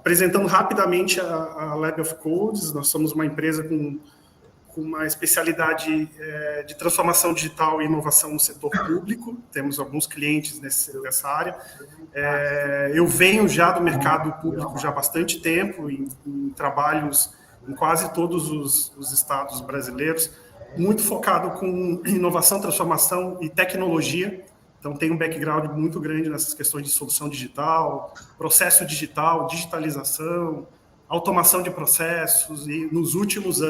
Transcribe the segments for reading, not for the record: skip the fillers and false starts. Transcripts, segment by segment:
Apresentando rapidamente a Lab of Codes, nós somos uma empresa com uma especialidade de transformação digital e inovação no setor público. Temos alguns clientes nessa área. Eu venho já do mercado público já há bastante tempo, em trabalhos em quase todos os estados brasileiros, muito focado com inovação, transformação e tecnologia. Então, tem um background muito grande nessas questões de solução digital, processo digital, digitalização, automação de processos. E nos últimos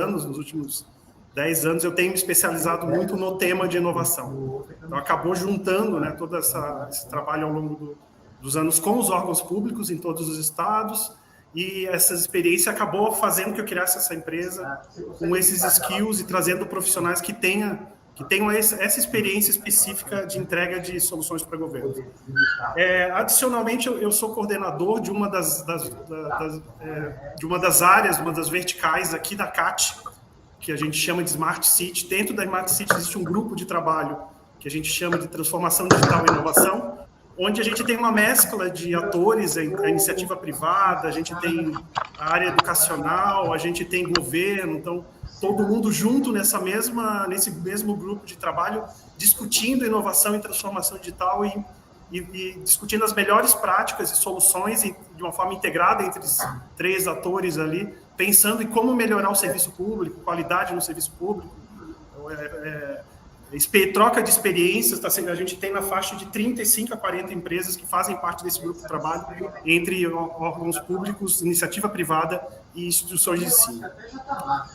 10 anos, eu tenho me especializado muito no tema de inovação. Então, acabou juntando, né, todo esse trabalho ao longo dos anos com os órgãos públicos em todos os estados, e essa experiência acabou fazendo que eu criasse essa empresa com esses skills e trazendo profissionais que tenham essa experiência específica de entrega de soluções para governo. Adicionalmente, eu sou coordenador de uma das áreas, uma das verticais aqui da CAT, que a gente chama de Smart City. Dentro da Smart City existe um grupo de trabalho que a gente chama de transformação digital e inovação, onde a gente tem uma mescla de atores, a iniciativa privada, a gente tem a área educacional, a gente tem governo, então todo mundo junto nesse mesmo grupo de trabalho, discutindo inovação e transformação digital e discutindo as melhores práticas e soluções de uma forma integrada entre os 3 atores ali, pensando em como melhorar o serviço público, qualidade no serviço público, troca de experiências. A gente tem na faixa de 35 a 40 empresas que fazem parte desse grupo de trabalho, entre órgãos públicos, iniciativa privada e instituições de ensino.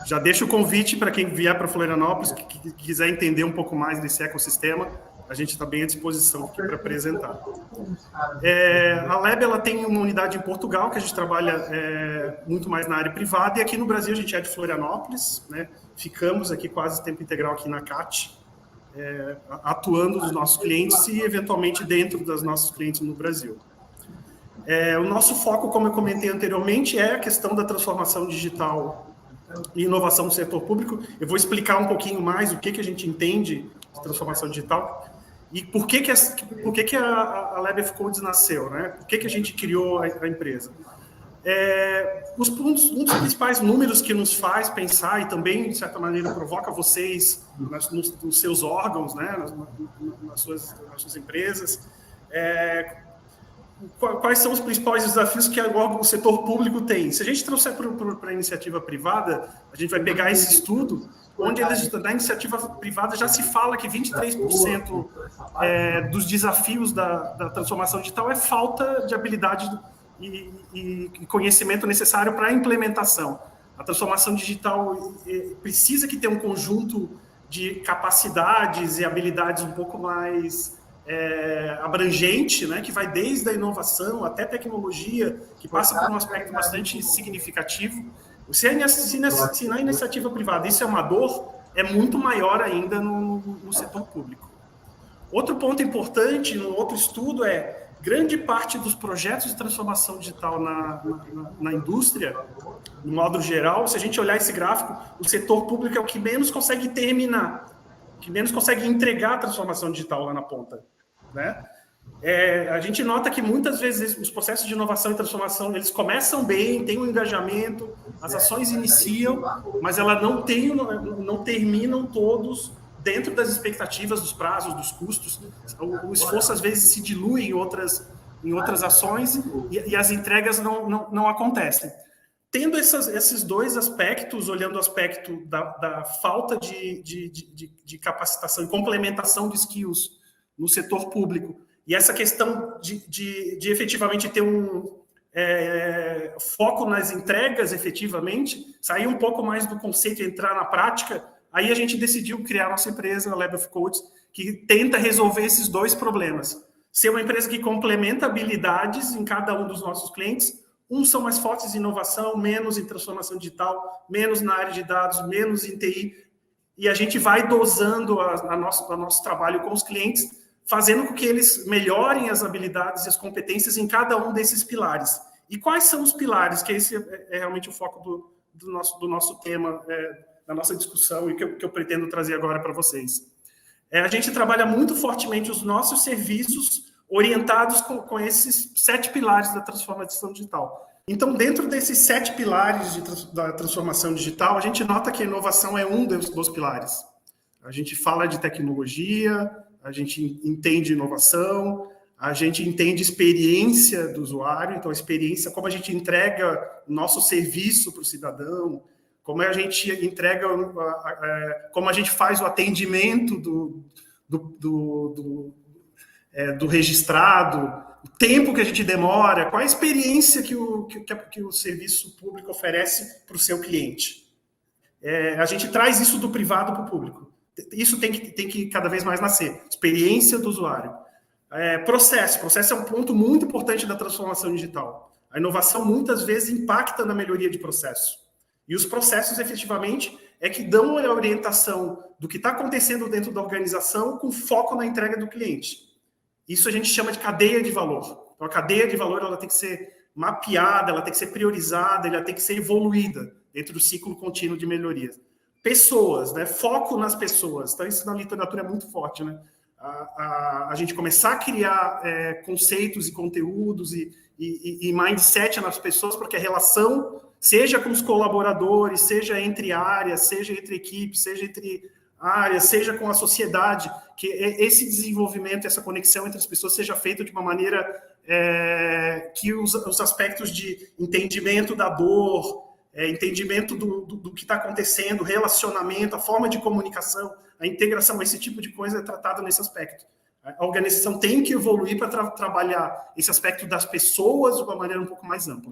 Já deixo o convite para quem vier para Florianópolis, que quiser entender um pouco mais desse ecossistema, a gente está bem à disposição aqui para apresentar. A Lab, ela tem uma unidade em Portugal, que a gente trabalha muito mais na área privada, e aqui no Brasil a gente é de Florianópolis, né? Ficamos aqui quase tempo integral aqui na CAT, atuando nos nossos clientes e, eventualmente, dentro dos nossos clientes no Brasil. O nosso foco, como eu comentei anteriormente, é a questão da transformação digital e inovação no setor público. Eu vou explicar um pouquinho mais o que a gente entende de transformação digital e por que a Lab of Codes nasceu, né? Por que a gente criou a empresa. Um dos principais números que nos faz pensar e também, de certa maneira, provoca vocês nos seus órgãos, né, nas suas empresas, quais são os principais desafios que o setor público tem. Se a gente trouxer para a iniciativa privada, a gente vai pegar esse estudo, onde na iniciativa privada já se fala que 23% dos desafios da transformação digital é falta de habilidade e conhecimento necessário para a implementação. A transformação digital precisa que tenha um conjunto de capacidades e habilidades um pouco mais abrangente, né, que vai desde a inovação até tecnologia, que passa por um aspecto bastante significativo. Se na iniciativa privada isso é uma dor, é muito maior ainda no setor público. Outro ponto importante, no outro estudo, grande parte dos projetos de transformação digital na indústria, no modo geral, se a gente olhar esse gráfico, o setor público é o que menos consegue terminar, que menos consegue entregar a transformação digital lá na ponta, né? A gente nota que muitas vezes os processos de inovação e transformação, eles começam bem, tem um engajamento, as ações iniciam, mas elas não terminam todos dentro das expectativas, dos prazos, dos custos. O esforço, às vezes, se dilui em outras ações e as entregas não acontecem. Tendo esses 2 aspectos, olhando o aspecto da falta de capacitação e complementação de skills no setor público, e essa questão de efetivamente ter um foco nas entregas, efetivamente, sair um pouco mais do conceito e entrar na prática, aí a gente decidiu criar nossa empresa, a Lab of Codes, que tenta resolver esses 2 problemas. Ser uma empresa que complementa habilidades em cada um dos nossos clientes. Uns são mais fortes em inovação, menos em transformação digital, menos na área de dados, menos em TI. E a gente vai dosando o nosso trabalho com os clientes, fazendo com que eles melhorem as habilidades e as competências em cada um desses pilares. E quais são os pilares? Que esse é realmente o foco do nosso tema, da nossa discussão e que eu pretendo trazer agora para vocês. A gente trabalha muito fortemente os nossos serviços orientados com esses 7 pilares da transformação digital. Então, dentro desses 7 pilares da transformação digital, a gente nota que a inovação é um dos pilares. A gente fala de tecnologia, a gente entende inovação, a gente entende experiência do usuário, então a experiência, como a gente entrega nosso serviço para o cidadão, como a gente entrega, como a gente faz o atendimento do registrado, o tempo que a gente demora, qual a experiência que o serviço público oferece para o seu cliente. A gente traz isso do privado para o público. Isso tem que cada vez mais nascer. Experiência do usuário. Processo é um ponto muito importante da transformação digital. A inovação muitas vezes impacta na melhoria de processo. E os processos, efetivamente, é que dão a orientação do que está acontecendo dentro da organização com foco na entrega do cliente. Isso a gente chama de cadeia de valor. Então, a cadeia de valor ela tem que ser mapeada, ela tem que ser priorizada, ela tem que ser evoluída dentro do ciclo contínuo de melhorias. Pessoas, né? Foco nas pessoas. Então, isso na literatura é muito forte, né? A gente começar a criar conceitos e conteúdos e mindset nas pessoas para que a relação, seja com os colaboradores, seja entre áreas, seja entre equipes, seja entre áreas, seja com a sociedade, que esse desenvolvimento, essa conexão entre as pessoas seja feito de uma maneira que os aspectos de entendimento da dor, entendimento do que está acontecendo, relacionamento, a forma de comunicação, a integração, esse tipo de coisa é tratado nesse aspecto. A organização tem que evoluir para trabalhar esse aspecto das pessoas de uma maneira um pouco mais ampla.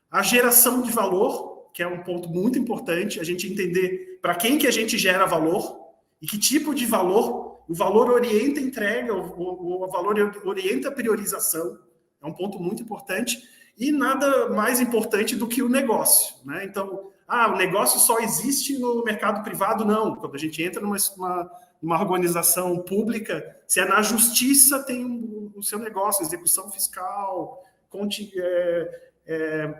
A geração de valor, que é um ponto muito importante, a gente entender para quem que a gente gera valor e que tipo de valor. O valor orienta a entrega, o valor orienta a priorização, é um ponto muito importante, e nada mais importante do que o negócio, né? Então, o negócio só existe no mercado privado? Não. Quando a gente entra numa organização pública, se é na justiça, tem o seu negócio, execução fiscal,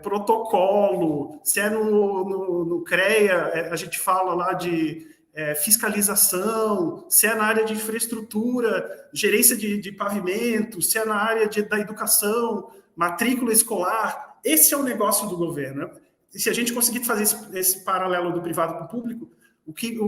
protocolo, se é no CREA, a gente fala lá de fiscalização, se é na área de infraestrutura, gerência de pavimento, se é na área da educação, matrícula escolar. Esse é o negócio do governo. E se a gente conseguir fazer esse paralelo do privado para o público, o que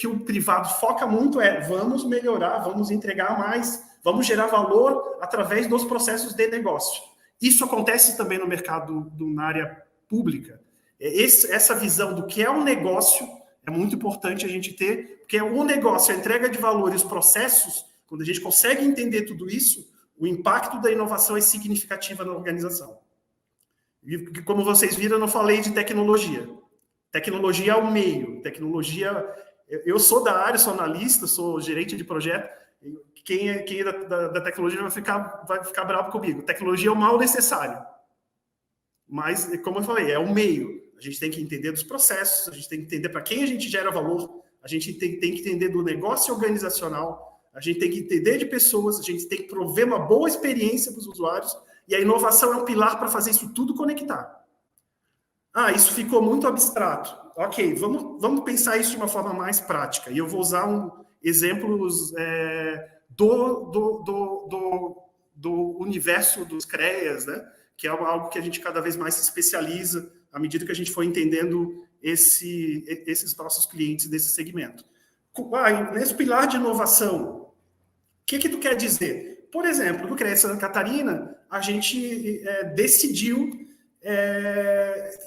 o privado foca muito vamos melhorar, vamos entregar mais, vamos gerar valor através dos processos de negócio. Isso acontece também no mercado, na área pública. Essa visão do que é um negócio é muito importante a gente ter, porque o negócio, a entrega de valor e os processos, quando a gente consegue entender tudo isso, o impacto da inovação é significativo na organização. E como vocês viram, eu não falei de tecnologia. Tecnologia é o meio. Tecnologia... Eu sou da área, sou analista, sou gerente de projeto. Quem é da tecnologia vai ficar bravo comigo. Tecnologia é o mal necessário. Mas, como eu falei, é o meio. A gente tem que entender dos processos, a gente tem que entender para quem a gente gera valor, a gente tem que entender do negócio organizacional, a gente tem que entender de pessoas, a gente tem que prover uma boa experiência para os usuários, e a inovação é um pilar para fazer isso tudo conectar. Isso ficou muito abstrato. Ok, vamos pensar isso de uma forma mais prática. E eu vou usar exemplos do universo dos CREAs, né? Que é algo que a gente cada vez mais se especializa à medida que a gente for entendendo esses nossos clientes desse segmento. Nesse pilar de inovação, o que tu quer dizer? Por exemplo, no CREA Santa Catarina, a gente decidiu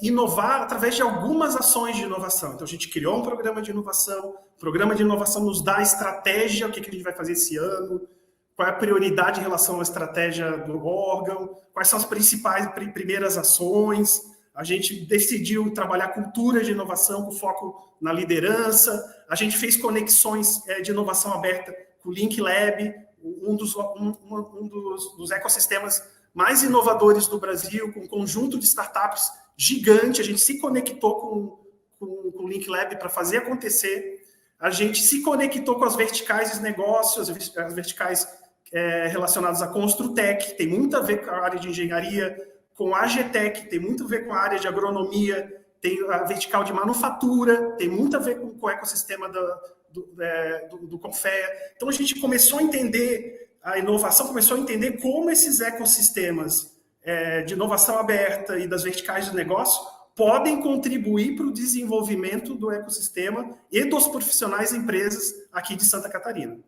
inovar através de algumas ações de inovação. Então, a gente criou um programa de inovação. O programa de inovação nos dá a estratégia, o que a gente vai fazer esse ano, qual é a prioridade em relação à estratégia do órgão, quais são as principais primeiras ações. A gente decidiu trabalhar cultura de inovação com foco na liderança. A gente fez conexões de inovação aberta com o Link Lab, um dos ecossistemas mais inovadores do Brasil, com um conjunto de startups gigante. A gente se conectou com o Link Lab para fazer acontecer. A gente se conectou com as verticais de negócios, as verticais relacionadas à Construtec, tem muito a ver com a área de engenharia, com a AGTEC, tem muito a ver com a área de agronomia, tem a vertical de manufatura, tem muito a ver com o ecossistema do Confea. Então, a gente começou a entender, a inovação começou a entender como esses ecossistemas de inovação aberta e das verticais de negócio podem contribuir para o desenvolvimento do ecossistema e dos profissionais e empresas aqui de Santa Catarina.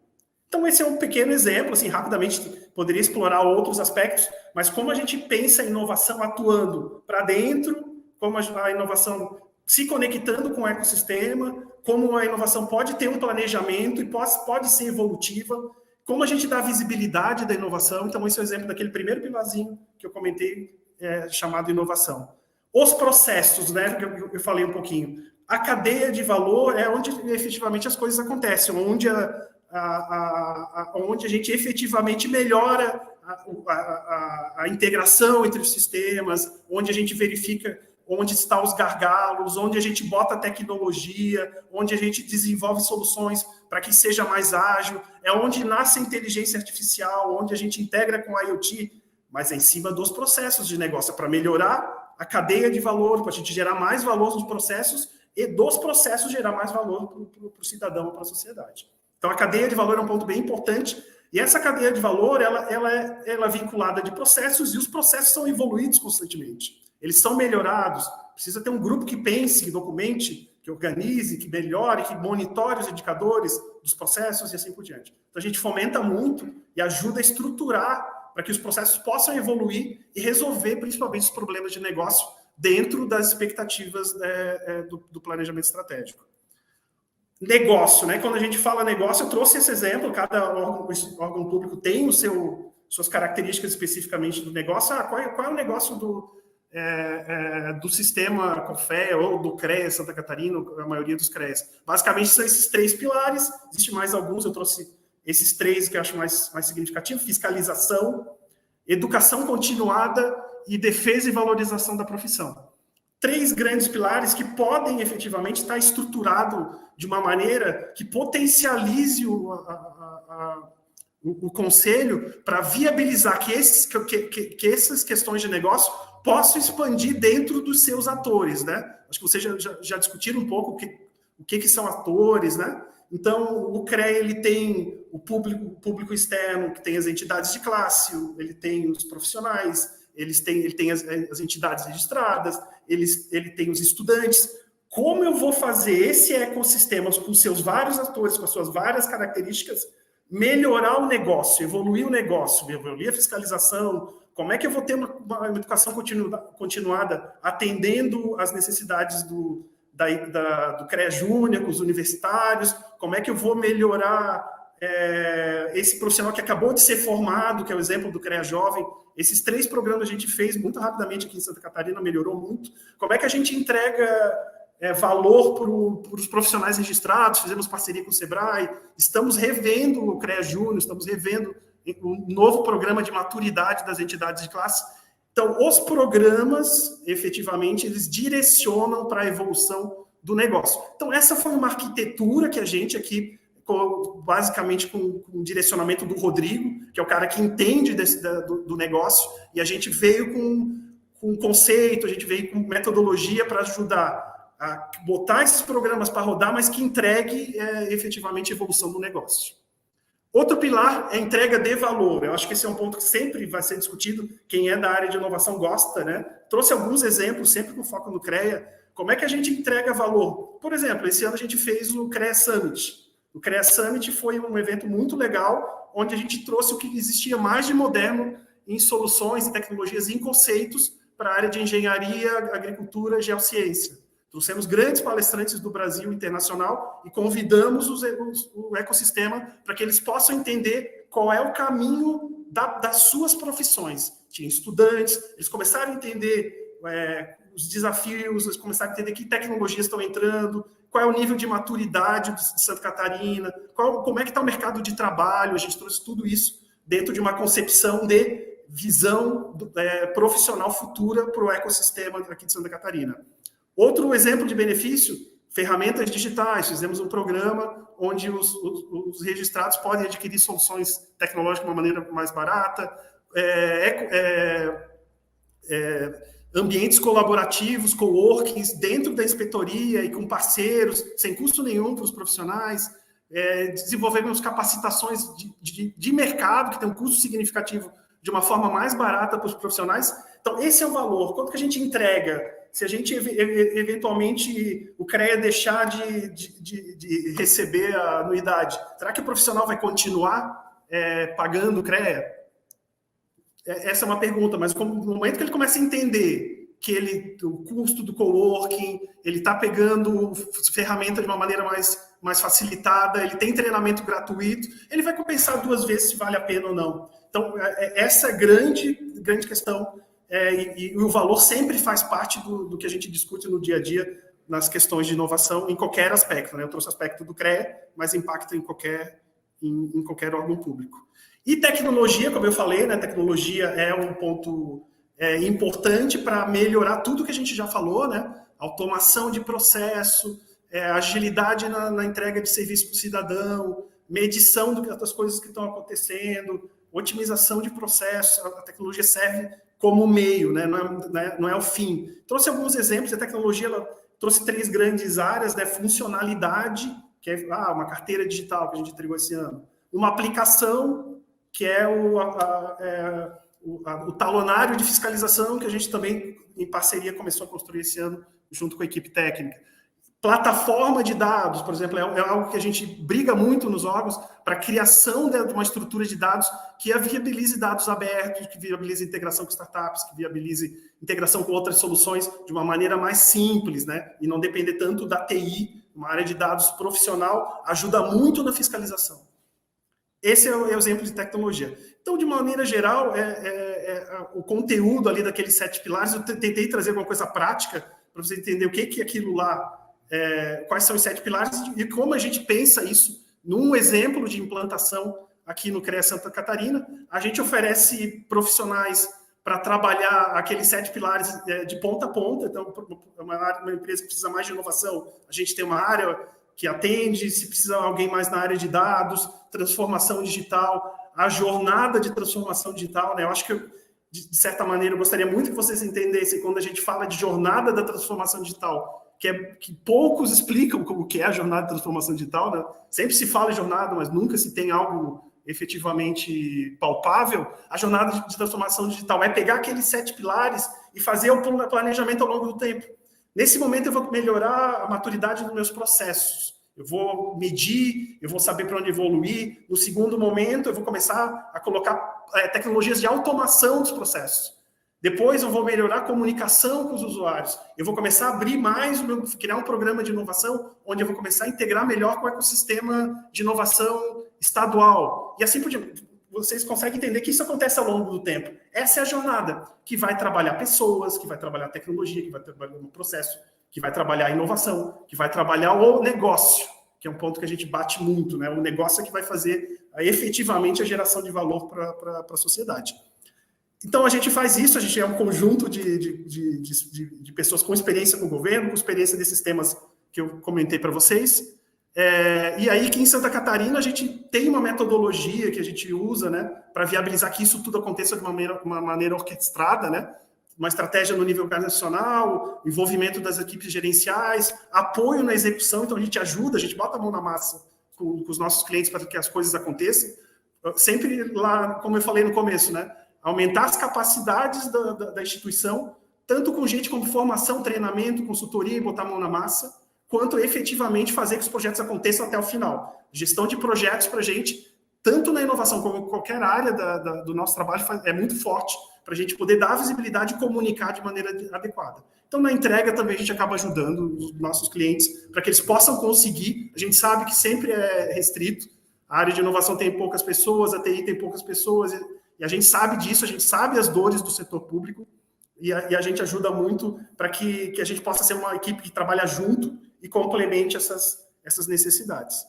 Então, esse é um pequeno exemplo, assim, rapidamente poderia explorar outros aspectos, mas como a gente pensa a inovação atuando para dentro, como a inovação se conectando com o ecossistema, como a inovação pode ter um planejamento e pode ser evolutiva, como a gente dá visibilidade da inovação. Então, esse é o exemplo daquele primeiro pilarzinho que eu comentei, chamado inovação. Os processos, né, que eu falei um pouquinho. A cadeia de valor é onde efetivamente as coisas acontecem, onde a gente efetivamente melhora a integração entre os sistemas, onde a gente verifica onde estão os gargalos, onde a gente bota tecnologia, onde a gente desenvolve soluções para que seja mais ágil, é onde nasce a inteligência artificial, onde a gente integra com a IoT, mas é em cima dos processos de negócio, para melhorar a cadeia de valor, para a gente gerar mais valor nos processos e dos processos gerar mais valor para o cidadão, para a sociedade. Então, a cadeia de valor é um ponto bem importante, e essa cadeia de valor ela é vinculada de processos, e os processos são evoluídos constantemente. Eles são melhorados, precisa ter um grupo que pense, que documente, que organize, que melhore, que monitore os indicadores dos processos e assim por diante. Então, a gente fomenta muito e ajuda a estruturar para que os processos possam evoluir e resolver principalmente os problemas de negócio dentro das expectativas do planejamento estratégico. Negócio, né? Quando a gente fala negócio, eu trouxe esse exemplo, cada órgão público tem suas características especificamente do negócio. Qual é o negócio do sistema CONFEA ou do CREA Santa Catarina, a maioria dos CREAs? Basicamente são esses 3 pilares, existem mais alguns, eu trouxe esses 3 que eu acho mais significativo: fiscalização, educação continuada e defesa e valorização da profissão. 3 grandes pilares que podem efetivamente estar estruturados de uma maneira que potencialize o conselho para viabilizar que essas questões de negócio possam expandir dentro dos seus atores, né? Acho que vocês já discutiram um pouco o que são atores, né? Então, o CREA, ele tem o público externo, que tem as entidades de classe, ele tem os profissionais, ele tem as entidades registradas, ele tem os estudantes. Como eu vou fazer esse ecossistema com seus vários atores, com as suas várias características, melhorar o negócio, evoluir o negócio, evoluir a fiscalização? Como é que eu vou ter uma educação continuada atendendo às necessidades do CREA Júnior, com os universitários? Como é que eu vou melhorar esse profissional que acabou de ser formado, que é o exemplo do CREA Jovem? Esses 3 programas a gente fez muito rapidamente aqui em Santa Catarina, melhorou muito. Como é que a gente entrega valor para os profissionais registrados? Fizemos parceria com o Sebrae, estamos revendo o CREA Júnior, estamos revendo um novo programa de maturidade das entidades de classe. Então, os programas, efetivamente, eles direcionam para a evolução do negócio. Então, essa foi uma arquitetura que a gente aqui, basicamente com o direcionamento do Rodrigo, que é o cara que entende do negócio, e a gente veio com conceito, a gente veio com metodologia para ajudar a botar esses programas para rodar, mas que entregue efetivamente a evolução do negócio. Outro pilar é a entrega de valor. Eu acho que esse é um ponto que sempre vai ser discutido. Quem é da área de inovação gosta, né? Trouxe alguns exemplos, sempre com foco no CREA. Como é que a gente entrega valor? Por exemplo, esse ano a gente fez o CREA Summit. O CREA Summit foi um evento muito legal, onde a gente trouxe o que existia mais de moderno em soluções, em tecnologias e em conceitos para a área de engenharia, agricultura e geociência. Trouxemos grandes palestrantes do Brasil internacional e convidamos o ecossistema para que eles possam entender qual é o caminho das suas profissões. Tinha estudantes, eles começaram a entender os desafios, eles começaram a entender que tecnologias estão entrando, qual é o nível de maturidade de Santa Catarina, como é que está o mercado de trabalho. A gente trouxe tudo isso dentro de uma concepção de visão profissional futura para o ecossistema aqui de Santa Catarina. Outro exemplo de benefício, ferramentas digitais. Fizemos um programa onde os registrados podem adquirir soluções tecnológicas de uma maneira mais barata, ambientes colaborativos, coworkings, dentro da inspetoria e com parceiros, sem custo nenhum para os profissionais. Desenvolvemos capacitações de mercado, que tem um custo significativo, de uma forma mais barata para os profissionais, Então, esse é o valor. Quanto que a gente entrega? Se a gente, eventualmente, o CREA deixar de receber a anuidade, será que o profissional vai continuar pagando o CREA? Essa é uma pergunta, mas no momento que ele começa a entender que o custo do coworking, ele está pegando ferramenta de uma maneira mais facilitada, ele tem treinamento gratuito, ele vai compensar 2 vezes se vale a pena ou não. Então, essa é grande questão, e o valor sempre faz parte do que a gente discute no dia a dia, nas questões de inovação, em qualquer aspecto, né? Eu trouxe o aspecto do CREA, mas impacta em qualquer órgão público. E tecnologia, como eu falei, né? Tecnologia é um ponto importante para melhorar tudo que a gente já falou, né? Automação de processo, agilidade na entrega de serviço para o cidadão, medição das coisas que estão acontecendo, otimização de processo. A tecnologia serve como meio, né? Não é o fim. Trouxe alguns exemplos. A tecnologia ela trouxe 3 grandes áreas, né? Funcionalidade, que é uma carteira digital que a gente entregou esse ano. Uma aplicação, que é o talonário de fiscalização, que a gente também, em parceria, começou a construir esse ano, junto com a equipe técnica. Plataforma de dados, por exemplo, é algo que a gente briga muito nos órgãos para a criação de uma estrutura de dados que viabilize dados abertos, que viabilize integração com startups, que viabilize integração com outras soluções de uma maneira mais simples, né? E não depender tanto da TI. Uma área de dados profissional ajuda muito na fiscalização. Esse é o exemplo de tecnologia. Então, de maneira geral, o conteúdo ali daqueles 7 pilares, eu tentei trazer alguma coisa prática para você entender o que é aquilo lá, quais são os 7 pilares e como a gente pensa isso num exemplo de implantação aqui no CREA Santa Catarina. A gente oferece profissionais para trabalhar aqueles 7 pilares de ponta a ponta. Então, uma empresa que precisa mais de inovação, a gente tem uma área que atende, se precisa alguém mais na área de dados, transformação digital, a jornada de transformação digital, né? Eu acho que, de certa maneira, eu gostaria muito que vocês entendessem, quando a gente fala de jornada da transformação digital, que poucos explicam como que é a jornada de transformação digital, né? Sempre se fala em jornada, mas nunca se tem algo efetivamente palpável. A jornada de transformação digital é pegar aqueles 7 pilares e fazer o planejamento ao longo do tempo. Nesse momento, eu vou melhorar a maturidade dos meus processos. Eu vou medir, eu vou saber para onde evoluir. No segundo momento, eu vou começar a colocar tecnologias de automação dos processos. Depois, eu vou melhorar a comunicação com os usuários. Eu vou começar a abrir mais, criar um programa de inovação, onde eu vou começar a integrar melhor com o ecossistema de inovação estadual. E assim por diante. Vocês conseguem entender que isso acontece ao longo do tempo. Essa é a jornada que vai trabalhar pessoas, que vai trabalhar tecnologia, que vai trabalhar no processo, que vai trabalhar a inovação, que vai trabalhar o negócio, que é um ponto que a gente bate muito, né? O negócio é que vai fazer efetivamente a geração de valor para a sociedade. Então, a gente faz isso, a gente é um conjunto de pessoas com experiência com o governo, com experiência desses temas que eu comentei para vocês. E aí, aqui em Santa Catarina, a gente tem uma metodologia que a gente usa, né, para viabilizar que isso tudo aconteça de uma maneira orquestrada, né? Uma estratégia no nível organizacional, envolvimento das equipes gerenciais, apoio na execução. Então, a gente ajuda, a gente bota a mão na massa com os nossos clientes para que as coisas aconteçam. Sempre lá, como eu falei no começo, né, aumentar as capacidades da instituição, tanto com gente como formação, treinamento, consultoria e botar a mão na massa, quanto efetivamente fazer que os projetos aconteçam até o final. Gestão de projetos para a gente, tanto na inovação como em qualquer área do nosso trabalho, é muito forte para a gente poder dar visibilidade e comunicar de maneira adequada. Então, na entrega também a gente acaba ajudando os nossos clientes para que eles possam conseguir. A gente sabe que sempre é restrito, a área de inovação tem poucas pessoas, a TI tem poucas pessoas, e a gente sabe disso, a gente sabe as dores do setor público, e a gente ajuda muito para que a gente possa ser uma equipe que trabalha junto e complemente essas necessidades.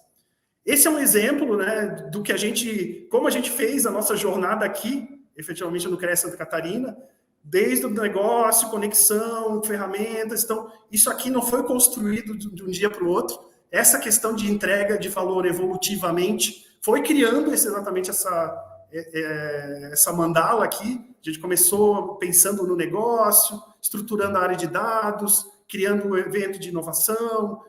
Esse é um exemplo, né, do que como a gente fez a nossa jornada aqui, efetivamente no CREA Santa Catarina, desde o negócio, conexão, ferramentas. Então, isso aqui não foi construído de um dia para o outro. Essa questão de entrega de valor evolutivamente foi criando exatamente essa mandala aqui. A gente começou pensando no negócio, estruturando a área de dados, criando um evento de inovação,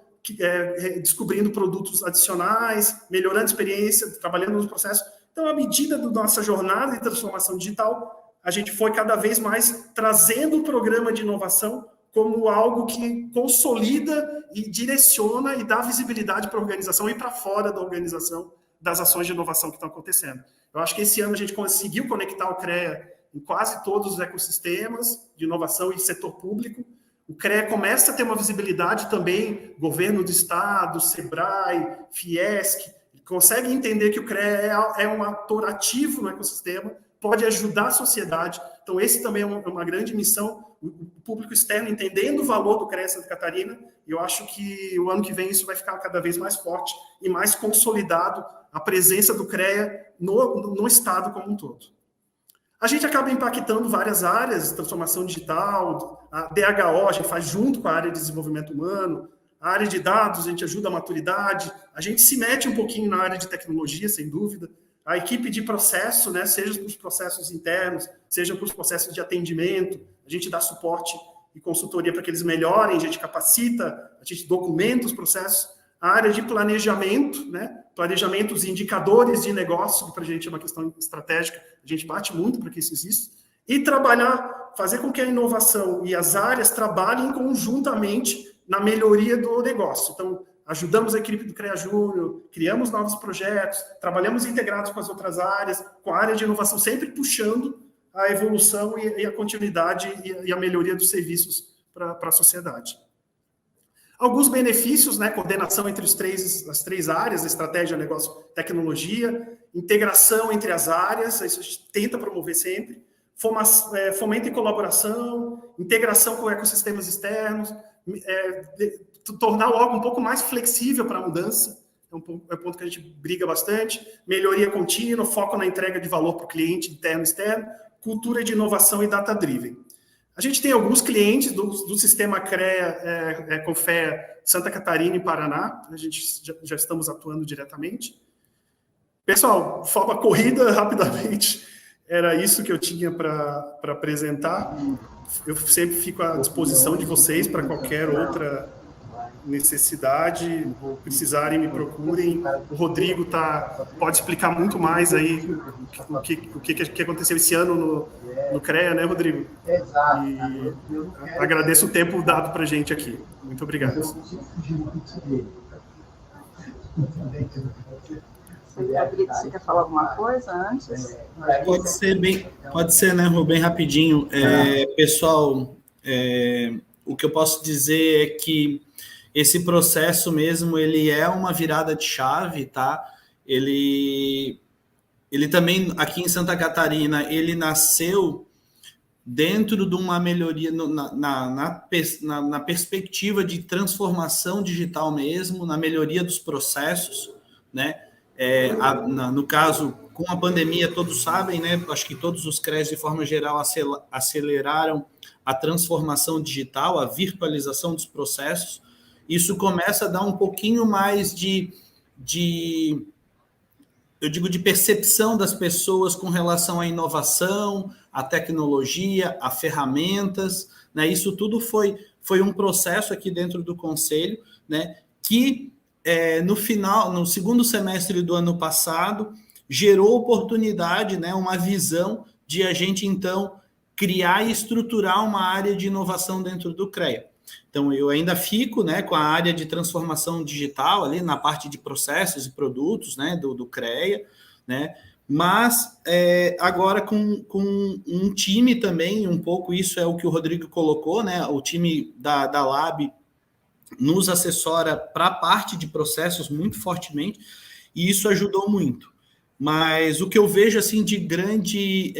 descobrindo produtos adicionais, melhorando a experiência, trabalhando nos processos. Então, à medida da nossa jornada de transformação digital, a gente foi cada vez mais trazendo o programa de inovação como algo que consolida e direciona e dá visibilidade para a organização e para fora da organização das ações de inovação que estão acontecendo. Eu acho que esse ano a gente conseguiu conectar o CREA em quase todos os ecossistemas de inovação e setor público. O CREA começa a ter uma visibilidade também, governo do estado, SEBRAE, Fiesc, consegue entender que o CREA é um ator ativo no ecossistema, pode ajudar a sociedade. Então, esse também é uma grande missão, o público externo entendendo o valor do CREA Santa Catarina, e eu acho que o ano que vem isso vai ficar cada vez mais forte e mais consolidado a presença do CREA no estado como um todo. A gente acaba impactando várias áreas, transformação digital, a DHO a gente faz junto com a área de desenvolvimento humano, a área de dados a gente ajuda a maturidade, a gente se mete um pouquinho na área de tecnologia, sem dúvida, a equipe de processo, né, seja para os processos internos, seja para os processos de atendimento, a gente dá suporte e consultoria para que eles melhorem, a gente capacita, a gente documenta os processos, a área de planejamento, né, planejamentos e indicadores de negócio, que para a gente é uma questão estratégica, a gente bate muito para que isso exista, e trabalhar, fazer com que a inovação e as áreas trabalhem conjuntamente na melhoria do negócio. Então, ajudamos a equipe do CREA Júnior, criamos novos projetos, trabalhamos integrados com as outras áreas, com a área de inovação sempre puxando a evolução e a continuidade e a melhoria dos serviços para a sociedade. Alguns benefícios, né? Coordenação entre as três áreas, estratégia, negócio, tecnologia, integração entre as áreas, isso a gente tenta promover sempre, fomento e colaboração, integração com ecossistemas externos, tornar o órgão um pouco mais flexível para a mudança, é um ponto que a gente briga bastante, melhoria contínua, foco na entrega de valor para o cliente interno e externo, cultura de inovação e data-driven. A gente tem alguns clientes do sistema CREA, Confea, Santa Catarina e Paraná, a gente já estamos atuando diretamente. Pessoal, foco a corrida rapidamente, era isso que eu tinha para apresentar. Eu sempre fico à disposição de vocês para qualquer outra necessidade, precisarem, me procurem. O Rodrigo pode explicar muito mais aí o que aconteceu esse ano no CREA, né, Rodrigo? E agradeço o tempo dado para a gente aqui. Muito obrigado. Você quer falar alguma coisa antes? Pode ser, né, Rubem, rapidinho. Pessoal, o que eu posso dizer é que esse processo mesmo, ele é uma virada de chave, tá? Ele também, aqui em Santa Catarina, ele nasceu dentro de uma melhoria na perspectiva de transformação digital mesmo, na melhoria dos processos, né? No caso, com a pandemia, todos sabem, né? Acho que todos os CREAs, de forma geral, aceleraram a transformação digital, a virtualização dos processos. Isso começa a dar um pouquinho mais de percepção das pessoas com relação à inovação, à tecnologia, a ferramentas, né? Isso tudo foi um processo aqui dentro do Conselho, né? Que no segundo semestre do ano passado, gerou oportunidade, né? Uma visão de a gente, então, criar e estruturar uma área de inovação dentro do CREA. Então, eu ainda fico, né, com a área de transformação digital ali na parte de processos e produtos, né, do CREA, né, mas agora com um time também, um pouco isso é o que o Rodrigo colocou, né, o time da Lab nos assessora para a parte de processos muito fortemente, e isso ajudou muito. Mas o que eu vejo assim de grande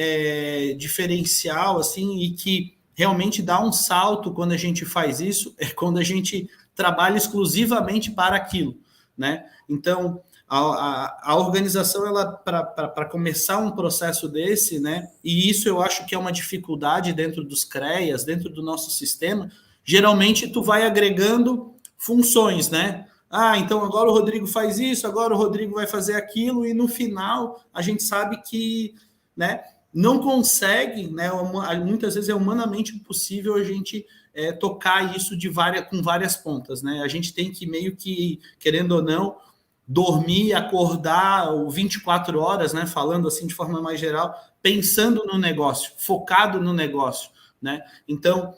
diferencial assim, e que realmente dá um salto quando a gente faz isso, é quando a gente trabalha exclusivamente para aquilo, né? Então, a organização, ela para começar um processo desse, né? E isso eu acho que é uma dificuldade dentro dos CREAs, dentro do nosso sistema. Geralmente, tu vai agregando funções, né? Então agora o Rodrigo faz isso, agora o Rodrigo vai fazer aquilo, e no final a gente sabe que, né, não consegue, né, muitas vezes é humanamente impossível a gente tocar isso com várias pontas, né? A gente tem que meio que, querendo ou não, dormir, acordar 24 horas, né, falando assim de forma mais geral, pensando no negócio, focado no negócio, né? Então,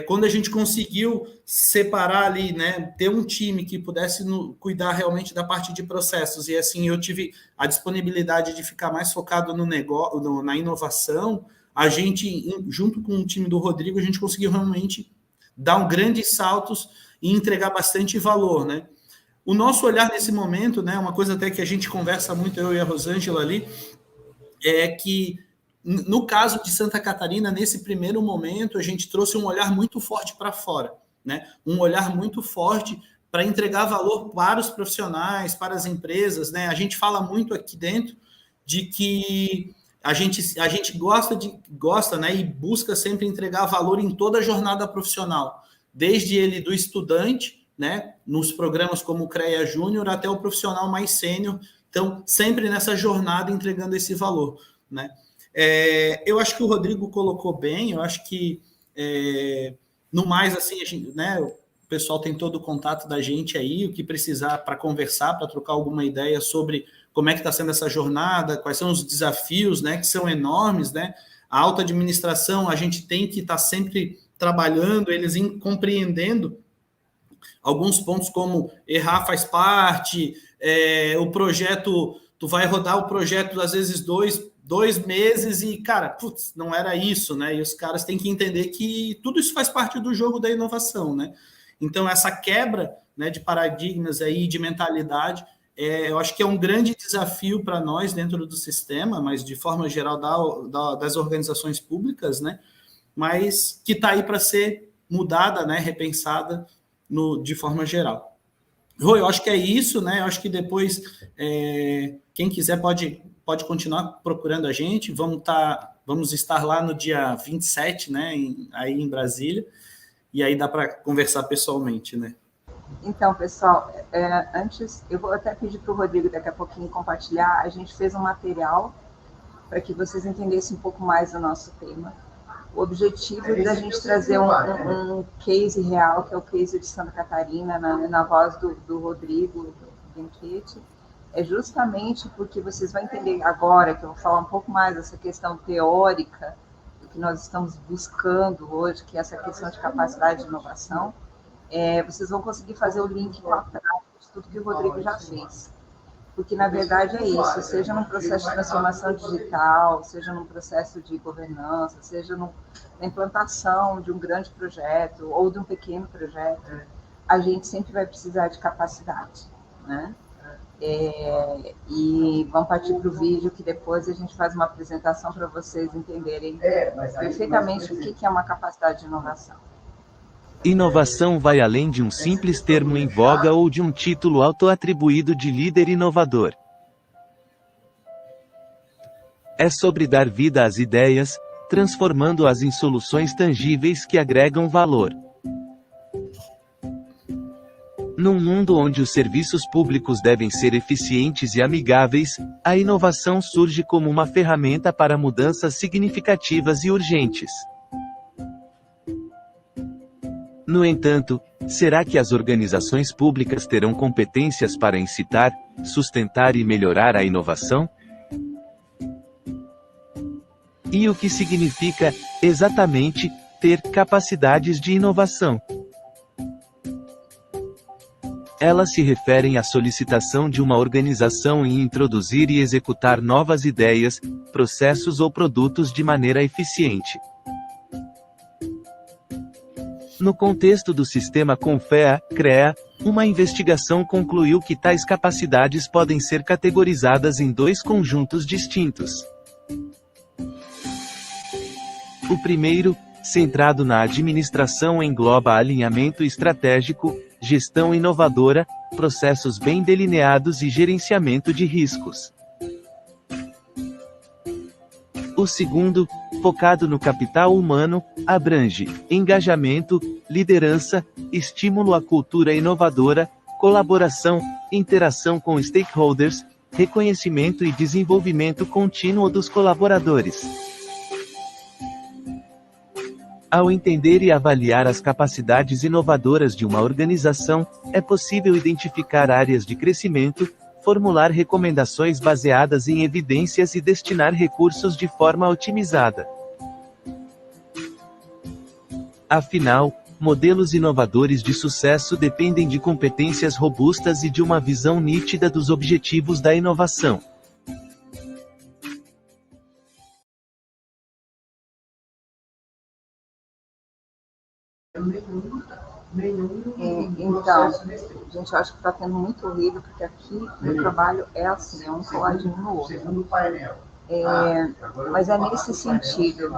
quando a gente conseguiu separar ali, né, ter um time que pudesse cuidar realmente da parte de processos, e assim eu tive a disponibilidade de ficar mais focado no negócio, na inovação, a gente, junto com o time do Rodrigo, a gente conseguiu realmente dar grandes saltos e entregar bastante valor, né? O nosso olhar nesse momento, né, uma coisa até que a gente conversa muito, eu e a Rosângela ali, é que, no caso de Santa Catarina, nesse primeiro momento, a gente trouxe um olhar muito forte para fora, né? Um olhar muito forte para entregar valor para os profissionais, para as empresas, né? A gente fala muito aqui dentro de que a gente gosta, né, e busca sempre entregar valor em toda a jornada profissional, desde ele do estudante, né, nos programas como o CREA Júnior, até o profissional mais sênior. Então, sempre nessa jornada entregando esse valor, né? Eu acho que o Rodrigo colocou bem, eu acho que, no mais, assim, a gente, né, o pessoal tem todo o contato da gente aí, o que precisar para conversar, para trocar alguma ideia sobre como é que está sendo essa jornada, quais são os desafios, né, que são enormes, né? A alta administração, a gente tem que estar sempre trabalhando, eles compreendendo alguns pontos como errar faz parte, o projeto, tu vai rodar o projeto às vezes dois meses e, cara, putz, não era isso, né? E os caras têm que entender que tudo isso faz parte do jogo da inovação, né? Então, essa quebra, né, de paradigmas aí, de mentalidade, eu acho que é um grande desafio para nós dentro do sistema, mas de forma geral das organizações públicas, né? Mas que está aí para ser mudada, né, repensada de forma geral. Rô, eu acho que é isso, né? Eu acho que depois, quem quiser pode continuar procurando a gente. Vamos estar lá no dia 27, né? Aí em Brasília, e aí dá para conversar pessoalmente, né? Então, pessoal, antes, eu vou até pedir para o Rodrigo daqui a pouquinho compartilhar. A gente fez um material para que vocês entendessem um pouco mais do nosso tema. O objetivo da gente trazer um case real, que é o case de Santa Catarina, na voz do Rodrigo Benquete, é justamente porque vocês vão entender agora, que eu vou falar um pouco mais dessa questão teórica, do que nós estamos buscando hoje, que é essa questão de capacidade de inovação. Vocês vão conseguir fazer o link com a prática de tudo que o Rodrigo já fez. Porque, na verdade, é isso, seja num processo de transformação digital, seja num processo de governança, seja na implantação de um grande projeto ou de um pequeno projeto, a gente sempre vai precisar de capacidade, né? E vamos partir para o vídeo, que depois a gente faz uma apresentação para vocês entenderem perfeitamente o que é uma capacidade de inovação. Inovação vai além de um simples termo em voga ou de um título autoatribuído de líder inovador. É sobre dar vida às ideias, transformando-as em soluções tangíveis que agregam valor. Num mundo onde os serviços públicos devem ser eficientes e amigáveis, a inovação surge como uma ferramenta para mudanças significativas e urgentes. No entanto, será que as organizações públicas terão competências para incitar, sustentar e melhorar a inovação? E o que significa, exatamente, ter capacidades de inovação? Elas se referem à solicitação de uma organização em introduzir e executar novas ideias, processos ou produtos de maneira eficiente. No contexto do sistema CONFEA-CREA, uma investigação concluiu que tais capacidades podem ser categorizadas em dois conjuntos distintos. O primeiro, centrado na administração, engloba alinhamento estratégico, gestão inovadora, processos bem delineados e gerenciamento de riscos. O segundo, focado no capital humano, abrange engajamento, liderança, estímulo à cultura inovadora, colaboração, interação com stakeholders, reconhecimento e desenvolvimento contínuo dos colaboradores. Ao entender e avaliar as capacidades inovadoras de uma organização, é possível identificar áreas de crescimento, formular recomendações baseadas em evidências e destinar recursos de forma otimizada. Afinal, modelos inovadores de sucesso dependem de competências robustas e de uma visão nítida dos objetivos da inovação. Então, gente, eu acho que está tendo muito ruído, porque aqui meu trabalho é assim, é um coladinho no outro. Mas é nesse sentido.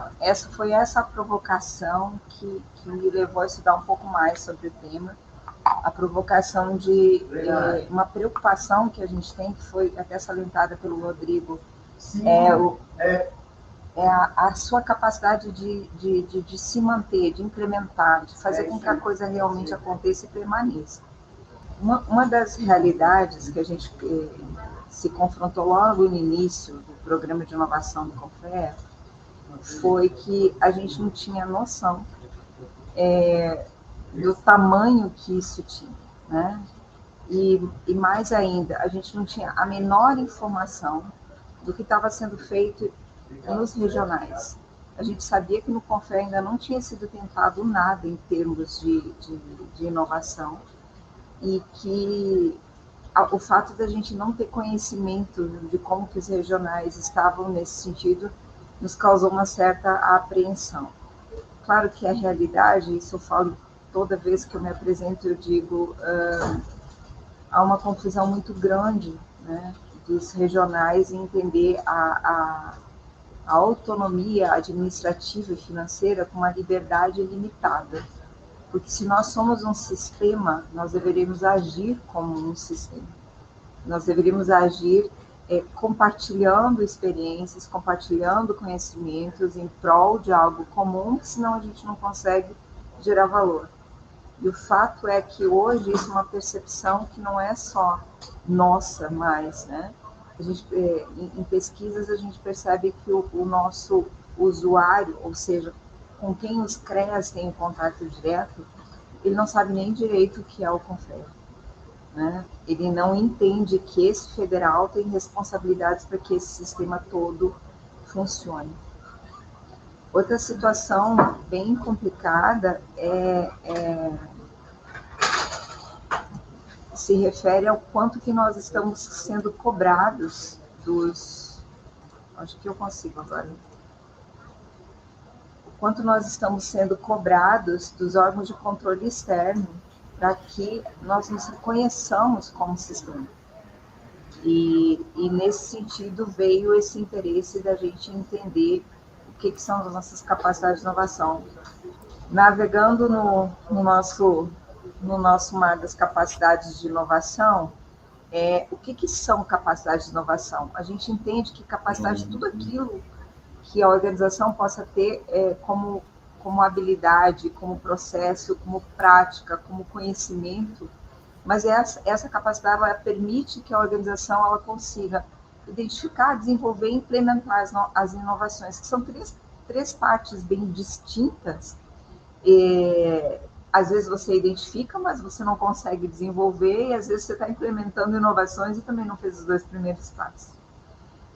Foi essa provocação que me levou a estudar um pouco mais sobre o tema. A provocação de uma preocupação que a gente tem, que foi até salientada pelo Rodrigo, a sua capacidade de se manter, de implementar, de fazer com que a coisa realmente aconteça e permaneça. Uma das realidades que a gente se confrontou logo no início do programa de inovação do CONFEA foi que a gente não tinha noção do tamanho que isso tinha, né? E mais ainda, a gente não tinha a menor informação do que estava sendo feito nos regionais. A gente sabia que no CONFEA ainda não tinha sido tentado nada em termos de inovação, e que o fato da gente não ter conhecimento de como que os regionais estavam nesse sentido nos causou uma certa apreensão. Claro que a realidade, isso eu falo toda vez que eu me apresento, eu digo, há uma confusão muito grande, né, dos regionais em entender a autonomia administrativa e financeira com uma liberdade limitada. Porque se nós somos um sistema, nós deveríamos agir como um sistema. Nós deveríamos agir compartilhando experiências, compartilhando conhecimentos em prol de algo comum, senão a gente não consegue gerar valor. E o fato é que hoje isso é uma percepção que não é só nossa mais, né? A gente, em pesquisas a gente percebe que o nosso usuário, ou seja, com quem os CREAs têm contato direto, ele não sabe nem direito o que é o CONFEA, né? Ele não entende que esse federal tem responsabilidades para que esse sistema todo funcione. Outra situação bem complicada se refere ao quanto que nós estamos sendo cobrados dos... Acho que eu consigo agora. Quanto nós estamos sendo cobrados dos órgãos de controle externo para que nós nos reconheçamos como sistema. E nesse sentido veio esse interesse da gente entender o que são as nossas capacidades de inovação. Navegando no nosso mar das capacidades de inovação, o que são capacidades de inovação? A gente entende que capacidade é tudo aquilo que a organização possa ter como habilidade, como processo, como prática, como conhecimento, mas essa capacidade ela permite que a organização ela consiga identificar, desenvolver e implementar as inovações, que são três partes bem distintas. Às vezes você identifica, mas você não consegue desenvolver, e às vezes você está implementando inovações e também não fez os dois primeiros passos.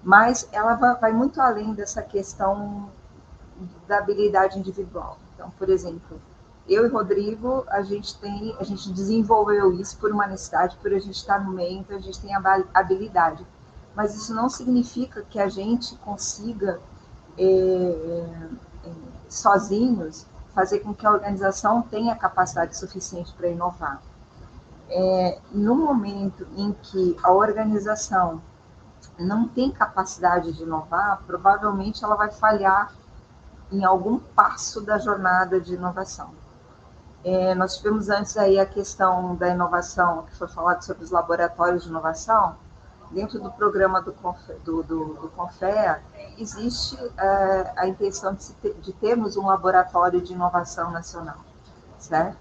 Mas ela vai muito além dessa questão da habilidade individual. Então, por exemplo, eu e Rodrigo, a gente desenvolveu isso por uma necessidade, por a gente estar no meio, então a gente tem a habilidade. Mas isso não significa que a gente consiga, sozinhos, fazer com que a organização tenha capacidade suficiente para inovar. No momento em que a organização não tem capacidade de inovar, provavelmente ela vai falhar em algum passo da jornada de inovação. Nós tivemos antes aí a questão da inovação, que foi falado sobre os laboratórios de inovação. Dentro do programa do CONFEA, existe a intenção de termos um laboratório de inovação nacional, certo?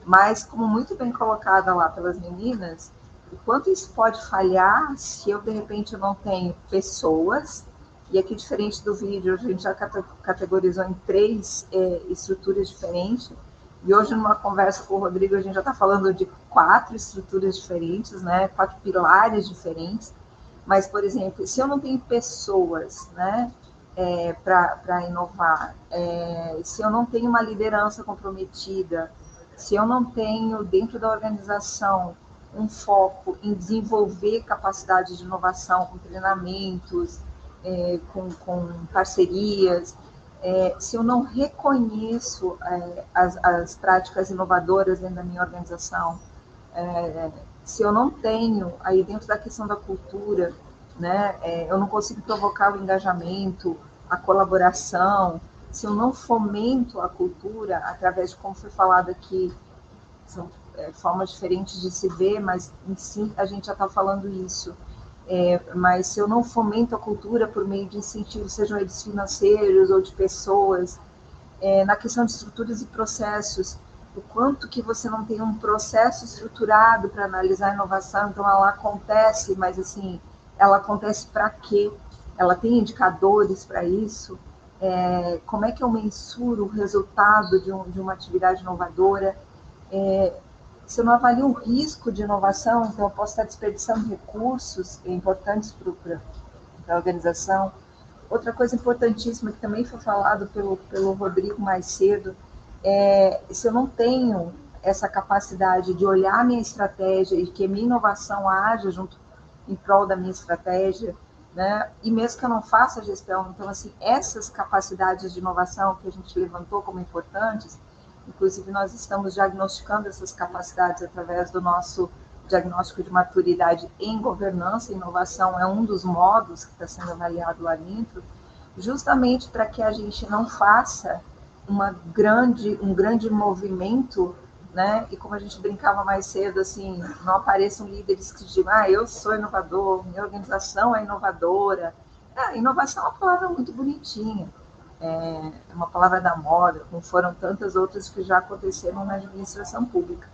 Mas, como muito bem colocada lá pelas meninas, o quanto isso pode falhar se eu, de repente, não tenho pessoas, e aqui, diferente do vídeo, a gente já categorizou em 3 estruturas diferentes, e hoje, numa conversa com o Rodrigo, a gente já está falando de 4 estruturas diferentes, né? 4 pilares diferentes. Mas, por exemplo, se eu não tenho pessoas, né, para inovar, se eu não tenho uma liderança comprometida, se eu não tenho dentro da organização um foco em desenvolver capacidade de inovação com treinamentos, com parcerias, se eu não reconheço as práticas inovadoras dentro da minha organização, se eu não tenho aí dentro da questão da cultura, né, eu não consigo provocar o engajamento, a colaboração, se eu não fomento a cultura através de, como foi falado aqui, são formas diferentes de se ver, mas em si a gente já está falando isso. Mas se eu não fomento a cultura por meio de incentivos, sejam eles financeiros ou de pessoas, na questão de estruturas e processos, o quanto que você não tem um processo estruturado para analisar a inovação, então ela acontece, mas assim, ela acontece para quê? Ela tem indicadores para isso? Como é que eu mensuro o resultado de uma atividade inovadora? Se eu não avalio o risco de inovação, então eu posso estar desperdiçando recursos importantes para a organização. Outra coisa importantíssima que também foi falado pelo Rodrigo mais cedo, se eu não tenho essa capacidade de olhar a minha estratégia e que a minha inovação haja junto em prol da minha estratégia, né? E mesmo que eu não faça gestão, então, assim, essas capacidades de inovação que a gente levantou como importantes, inclusive nós estamos diagnosticando essas capacidades através do nosso diagnóstico de maturidade em governança. Inovação é um dos modos que está sendo avaliado lá dentro, justamente para que a gente não faça um grande movimento, né? E como a gente brincava mais cedo, assim, não apareçam líderes que digam, eu sou inovador, minha organização é inovadora. Inovação é uma palavra muito bonitinha, é uma palavra da moda, como foram tantas outras que já aconteceram na administração pública.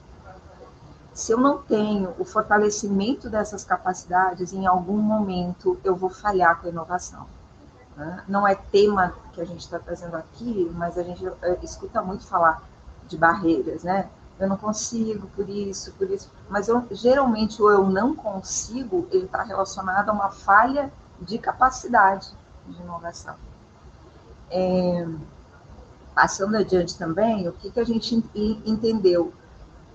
Se eu não tenho o fortalecimento dessas capacidades, em algum momento eu vou falhar com a inovação. Não é tema que a gente está trazendo aqui, mas a gente escuta muito falar de barreiras, né? Eu não consigo por isso, mas geralmente o eu não consigo, ele está relacionado a uma falha de capacidade de inovação. Passando adiante também, o que a gente entendeu?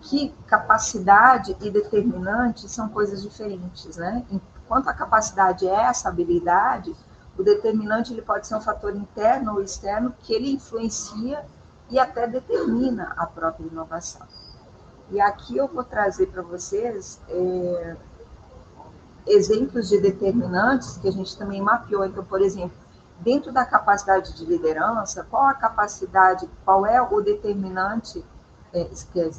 Que capacidade e determinante são coisas diferentes, né? Enquanto a capacidade é essa habilidade, o determinante ele pode ser um fator interno ou externo que ele influencia e até determina a própria inovação. E aqui eu vou trazer para vocês exemplos de determinantes que a gente também mapeou. Então, por exemplo, dentro da capacidade de liderança, qual é o determinante,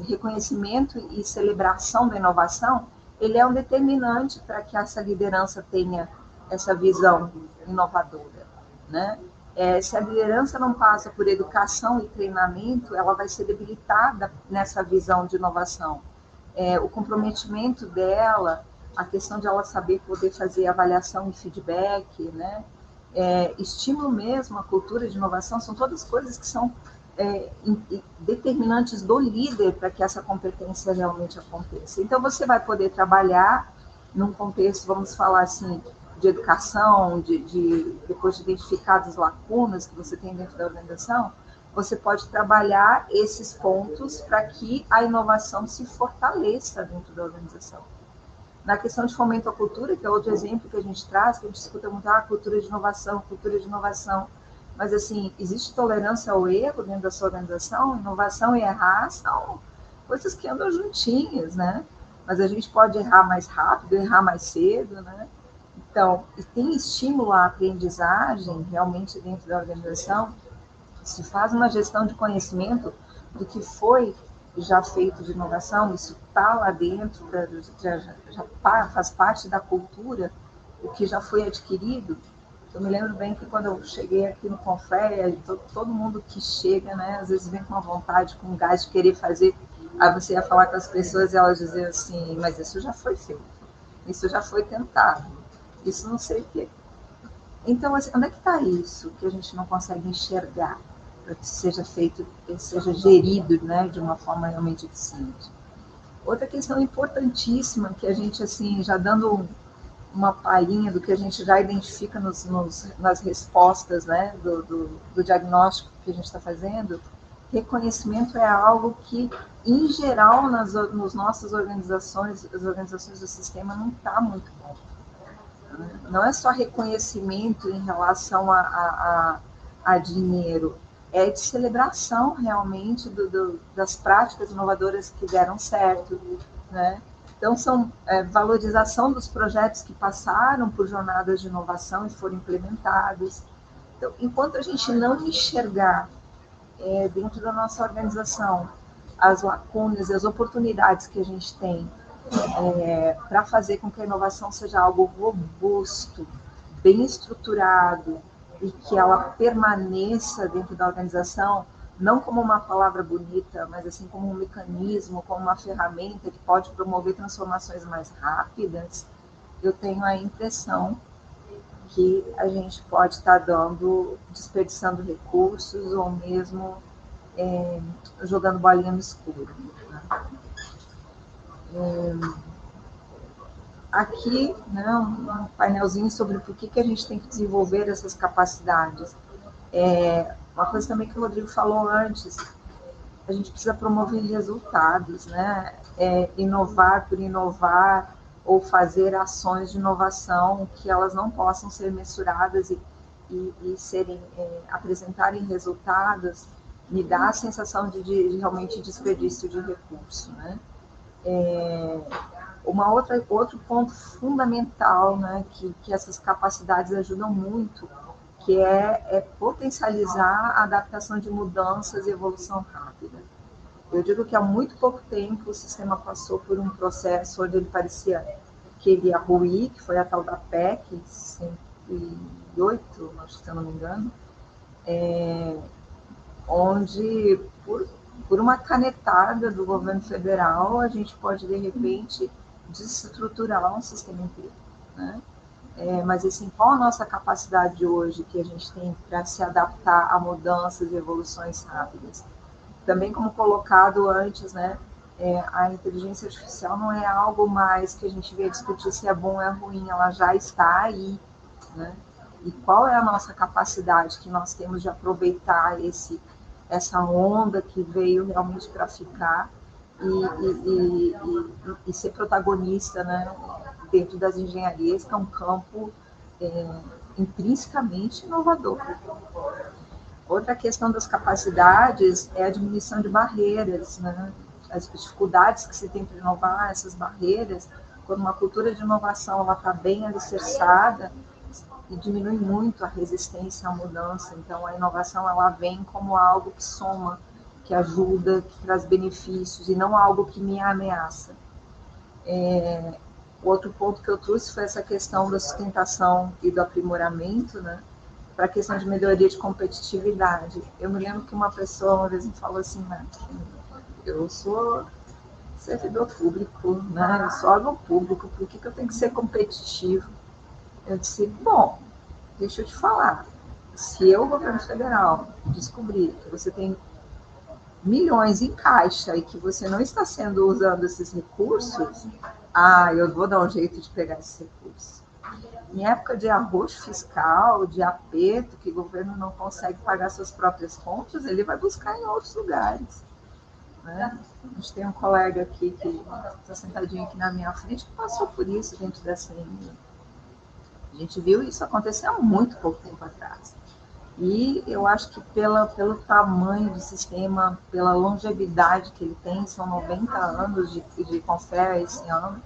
reconhecimento e celebração da inovação, ele é um determinante para que essa liderança tenha essa visão inovadora, né? Se a liderança não passa por educação e treinamento, ela vai ser debilitada nessa visão de inovação. O comprometimento dela, a questão de ela saber poder fazer avaliação e feedback, né? Estímulo mesmo, a cultura de inovação, são todas coisas que são determinantes do líder para que essa competência realmente aconteça. Então, você vai poder trabalhar num contexto, vamos falar assim, de educação, depois de identificar as lacunas que você tem dentro da organização, você pode trabalhar esses pontos para que a inovação se fortaleça dentro da organização. Na questão de fomento à cultura, que é outro exemplo que a gente traz, que a gente escuta muito, cultura de inovação, mas assim, existe tolerância ao erro dentro da sua organização? Inovação e errar são coisas que andam juntinhas, né? Mas a gente pode errar mais rápido, errar mais cedo, né? Então, tem estímulo à aprendizagem realmente dentro da organização, se faz uma gestão de conhecimento do que foi já feito de inovação, isso está lá dentro, já faz parte da cultura, o que já foi adquirido. Eu me lembro bem que quando eu cheguei aqui no Confrere, todo mundo que chega, né, às vezes vem com uma vontade, com um gás de querer fazer, aí você ia falar com as pessoas e elas diziam assim, mas isso já foi feito, isso já foi tentado, isso não sei o quê. Então, assim, onde é que está isso que a gente não consegue enxergar para que seja feito, que seja gerido, né, de uma forma realmente eficiente? Outra questão importantíssima, que a gente, assim, já dando uma palhinha do que a gente já identifica nas respostas, né, do diagnóstico que a gente está fazendo, reconhecimento é algo que, em geral, nas nossas organizações, as organizações do sistema, não está muito bom. Não é só reconhecimento em relação a dinheiro, é de celebração realmente das práticas inovadoras que deram certo, né? Então, são valorização dos projetos que passaram por jornadas de inovação e foram implementados. Então, enquanto a gente não enxergar dentro da nossa organização as lacunas e as oportunidades que a gente tem para fazer com que a inovação seja algo robusto, bem estruturado e que ela permaneça dentro da organização, não como uma palavra bonita, mas assim como um mecanismo, como uma ferramenta que pode promover transformações mais rápidas, eu tenho a impressão que a gente pode estar desperdiçando recursos ou mesmo jogando bolinha no escuro. Né? Aqui, né, um painelzinho sobre por que a gente tem que desenvolver essas capacidades. Uma coisa também que o Rodrigo falou antes, a gente precisa promover resultados, né? Inovar por inovar, ou fazer ações de inovação que elas não possam ser mensuradas e serem, apresentarem resultados, me dá a sensação de realmente desperdício de recurso, né? Outro ponto fundamental, né, que essas capacidades ajudam muito, que é potencializar a adaptação de mudanças e evolução rápida. Eu digo que há muito pouco tempo o sistema passou por um processo onde ele parecia que ele ia ruir, que foi a tal da PEC 108, acho que se eu não me engano, onde, por uma canetada do governo federal, a gente pode, de repente, desestruturar um sistema inteiro, né? Mas, assim, qual a nossa capacidade hoje que a gente tem para se adaptar a mudanças e evoluções rápidas? Também, como colocado antes, né, a inteligência artificial não é algo mais que a gente veio discutir se é bom ou é ruim, ela já está aí, né? E qual é a nossa capacidade que nós temos de aproveitar essa onda que veio realmente para ficar e ser protagonista, né, dentro das engenharias, que é um campo intrinsecamente inovador. Outra questão das capacidades é a diminuição de barreiras, né? As dificuldades que se tem para inovar, essas barreiras, quando uma cultura de inovação está bem alicerçada, e diminui muito a resistência à mudança. Então, a inovação ela vem como algo que soma, que ajuda, que traz benefícios, e não algo que me ameaça. Outro ponto que eu trouxe foi essa questão da sustentação e do aprimoramento, né? Para a questão de melhoria de competitividade. Eu me lembro que uma pessoa uma vez me falou assim, eu sou servidor público, né? Eu sou órgão público, por que eu tenho que ser competitivo? Eu disse, bom, deixa eu te falar, se eu, governo federal, descobrir que você tem milhões em caixa e que você não está usando esses recursos, eu vou dar um jeito de pegar esses recursos. Em época de arroxo fiscal, de aperto, que o governo não consegue pagar suas próprias contas, ele vai buscar em outros lugares. Né? A gente tem um colega aqui que está sentadinho aqui na minha frente que passou por isso dentro da CNI. A gente viu isso acontecer há muito pouco tempo atrás. E eu acho que pelo tamanho do sistema, pela longevidade que ele tem, são 90 anos de Confea esse ano,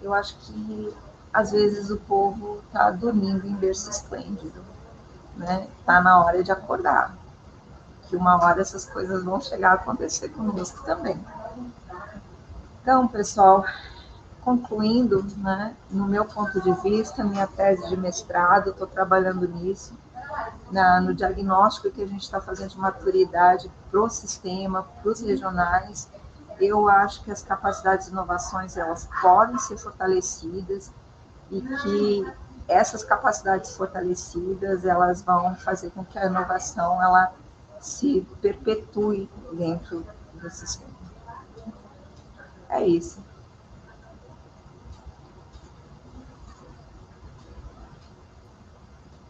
eu acho que às vezes o povo está dormindo em berço esplêndido, né? Está na hora de acordar, que uma hora essas coisas vão chegar a acontecer conosco também. Então, pessoal, concluindo, né, no meu ponto de vista, minha tese de mestrado, estou trabalhando nisso, no diagnóstico que a gente está fazendo de maturidade para o sistema, para os regionais. Eu acho que as capacidades de inovações elas podem ser fortalecidas e que essas capacidades fortalecidas elas vão fazer com que a inovação ela se perpetue dentro do sistema. É isso.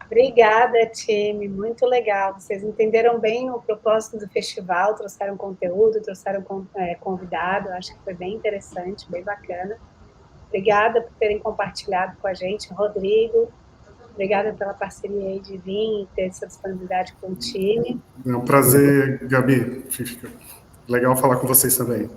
Obrigada, time, muito legal. Vocês entenderam bem o propósito do festival, trouxeram conteúdo, trouxeram convidado, acho que foi bem interessante, bem bacana. Obrigada por terem compartilhado com a gente, Rodrigo. Obrigada pela parceria aí de vir e ter essa disponibilidade com o time. É um prazer, Gabi. Legal falar com vocês também.